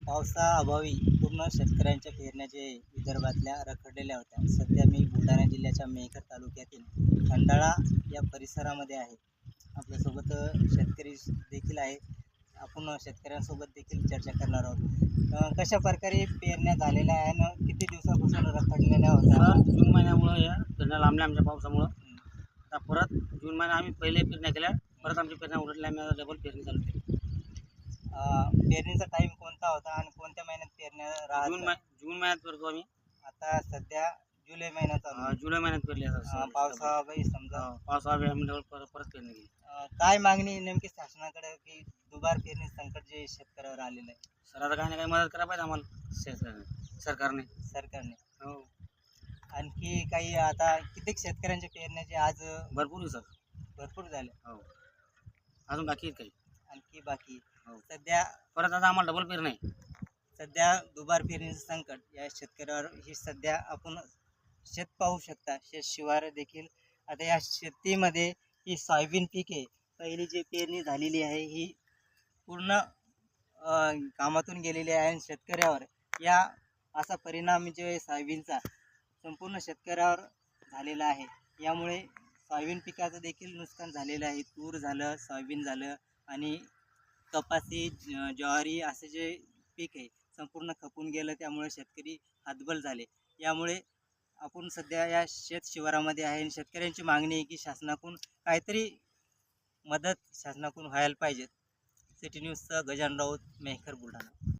पावसाअभावी पूर्ण शेतकऱ्यांच्या पेरण्याचे विदर्भातल्या रखडलेल्या होत्या. सध्या मी बुलढाणा जिल्ह्याच्या मेहकर तालुक्यातील खंडाळा या परिसरामध्ये आहे. आपल्यासोबत शेतकरी देखील आहे. आपण शेतकऱ्यांसोबत देखील चर्चा करणार आहोत. कशा प्रकारे पेरण्या झालेल्या आहे आणि किती दिवसापासून रखडलेल्या होत्या? जून महिन्यामुळं या पेरण्या लांबल्या आमच्या पावसामुळं. आता परत जून महिन्यात आम्ही पहिले पेरण्या केल्या, परत आमच्या पेरण्या उलटल्या, आम्ही डबल पेरणी चालू केली. पेरणीचा टाईम कोणता होता आणि कोणत्या महिन्यात पेरण्या राहतात? जून महिन्यात पेरतो आम्ही. आता सध्या जुलै महिना चालू आहे. जुलै महिन्यात पेरली आता. पावसाअभावी समजा पावसाळा आम्ही डबल परत पेरणी केली. काय मागणी नेमकी शासनाकडे की दुबार पेरणी संकट जे शेतकऱ्यावर आलेलं आहे सर आता काही ना काही मदत करायला पाहिजे आम्हाला सरकारने. सरकारने? हो, आणखी काही आता कित्येक शेतकऱ्यांच्या पेरण्याचे आज भरपूर आहे सर. भरपूर झाले, हो, अजून बाकी आहेत काही. आणखी बाकी. हो, सध्या परत आता आम्हाला डबल पेरणी आहे. सध्या दुबार पेरणीचं संकट या शेतकऱ्यावर ही सध्या आपण शेत पाहू शकता, शेत शिवार देखील. आता या शेतीमध्ये ही सोयाबीन पीक आहे. पहिली जी पेरणी झालेली आहे ही पूर्ण कामातून गेलेली आहे आणि शेतकऱ्यावर या असा परिणाम जे सोयाबीनचा संपूर्ण शेतकऱ्यावर झालेला आहे. यामुळे सोयाबीन पिकाचं देखील नुकसान झालेलं आहे. तूर झालं, सोयाबीन झालं आणि कपासी, ज्वारी असे जे पीक आहे संपूर्ण खपून गेलं. त्यामुळे शेतकरी हतबल झाले. यामुळे आपण सध्या या शेत शिवारामध्ये आहे आणि शेतकऱ्यांची मागणी आहे की शासनाकडून काहीतरी मदत शासनाकडून व्हायला पाहिजे. सिटी न्यूजचा गजानन राऊत, मेहकर, बुलढाणा.